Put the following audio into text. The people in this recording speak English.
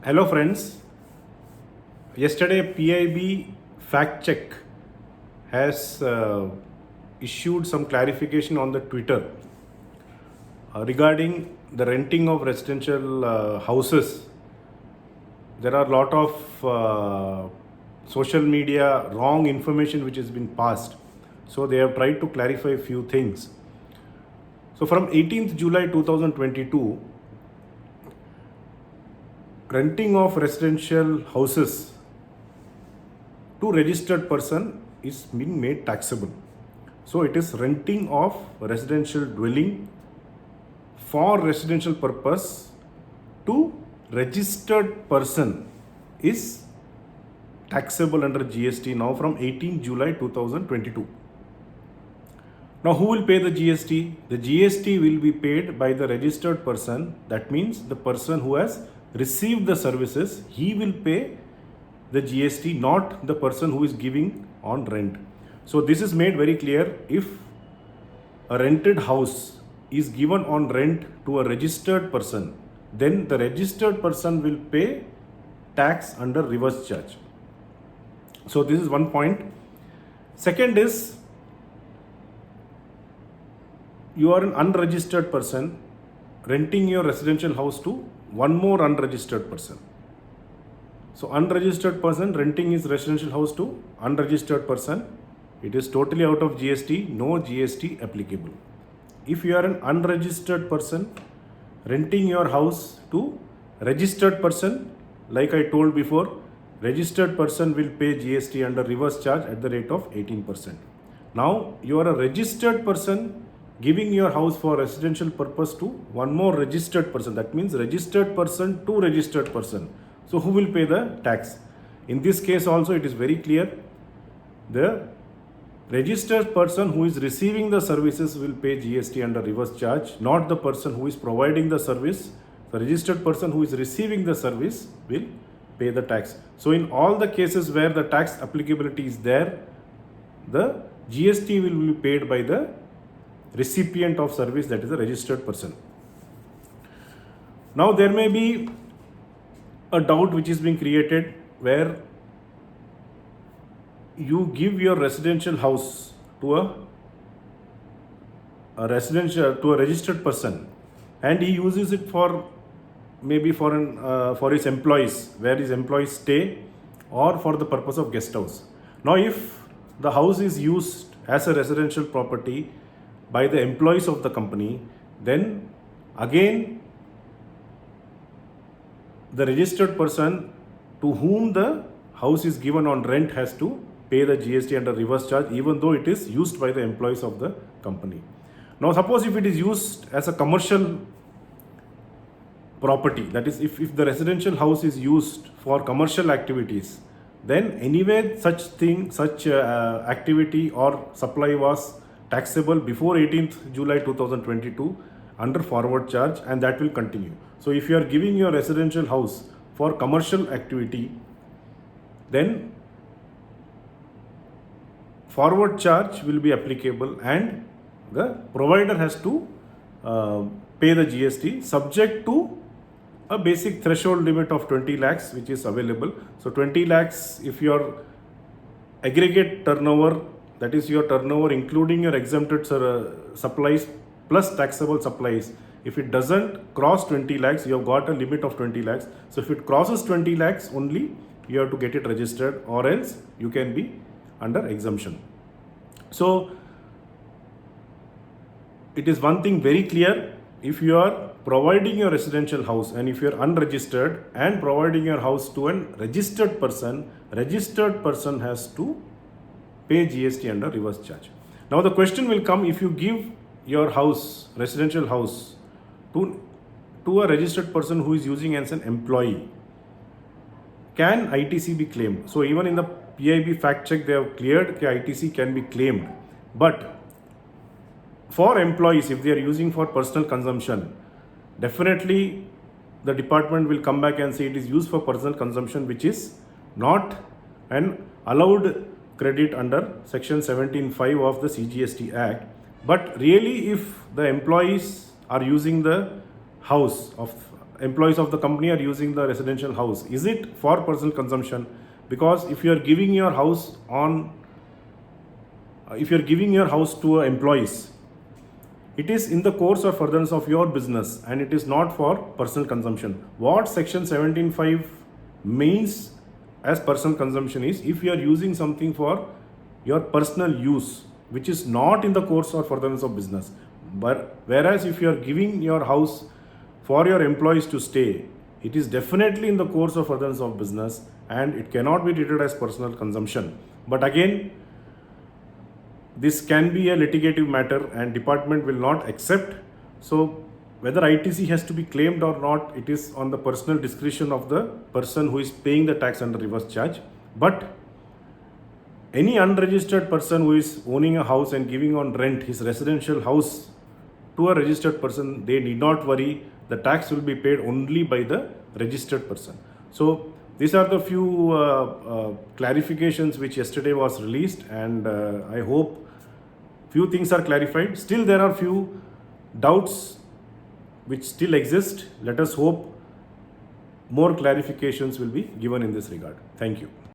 Hello friends, yesterday PIB Factcheck has issued some clarification on the Twitter regarding the renting of residential houses. There are a lot of social media wrong information which has been passed. So they have tried to clarify a few things. So from 18th July 2022, renting of residential houses to registered person is being made taxable. So it is renting of residential dwelling for residential purpose to registered person is taxable under GST now from 18 July 2022. Now who will pay the GST? The GST will be paid by the registered person. That means the person who has received the services, he will pay the GST, not the person who is giving on rent. So this is made very clear. If a rented house is given on rent to a registered person, then the registered person will pay tax under reverse charge. So this is one point. Second is, you are an unregistered person renting your residential house to one more unregistered person. So unregistered person renting his residential house to unregistered person, it is totally out of GST, no GST applicable. If you are an unregistered person renting your house to registered person, like I told before, registered person will pay GST under reverse charge at the rate of 18%. Now you are a registered person giving your house for residential purpose to one more registered person. That means registered person to registered person. So who will pay the tax? In this case also it is very clear. The registered person who is receiving the services will pay GST under reverse charge, not the person who is providing the service. The registered person who is receiving the service will pay the tax. So in all the cases where the tax applicability is there, the GST will be paid by the recipient of service, that is a registered person. Now there may be a doubt which is being created where you give your residential house to a registered person and he uses it for maybe for his employees, where his employees stay, or for the purpose of guest house. Now if the house is used as a residential property by the employees of the company, then again the registered person to whom the house is given on rent has to pay the GST under reverse charge, even though it is used by the employees of the company. Now suppose if it is used as a commercial property, that is if the residential house is used for commercial activities, then anyway such activity or supply was taxable before 18th July 2022 under forward charge, and that will continue. So if you are giving your residential house for commercial activity, then forward charge will be applicable and the provider has to pay the GST subject to a basic threshold limit of 20 lakhs which is available. So 20 lakhs if your aggregate turnover, that is your turnover including your exempted supplies plus taxable supplies, if it doesn't cross 20 lakhs, you have got a limit of 20 lakhs. So if it crosses 20 lakhs only, you have to get it registered, or else you can be under exemption. So it is one thing very clear, if you are providing your residential house and if you are unregistered and providing your house to a registered person has to pay GST under reverse charge. Now the question will come, if you give your house, residential house, to a registered person who is using as an employee, can ITC be claimed? So even in the PIB fact check they have cleared that ITC can be claimed. But for employees, if they are using for personal consumption, definitely the department will come back and say it is used for personal consumption, which is not an allowed credit under section 17(5) of the CGST Act. But really if the employees are using the house of employees of the company are using the residential house. Is it for personal consumption? Because if you are giving your house to employees, it is in the course or furtherance of your business and it is not for personal consumption. What section 17.5 means as personal consumption is if you are using something for your personal use, which is not in the course or furtherance of business. But whereas if you are giving your house for your employees to stay, it is definitely in the course or furtherance of business and it cannot be treated as personal consumption. But again, this can be a litigative matter and department will not accept. So whether ITC has to be claimed or not, it is on the personal discretion of the person who is paying the tax under reverse charge. But any unregistered person who is owning a house and giving on rent his residential house to a registered person, they need not worry. The tax will be paid only by the registered person. So these are the few clarifications which yesterday was released, and I hope few things are clarified. Still there are few doubts which still exist. Let us hope more clarifications will be given in this regard. Thank you.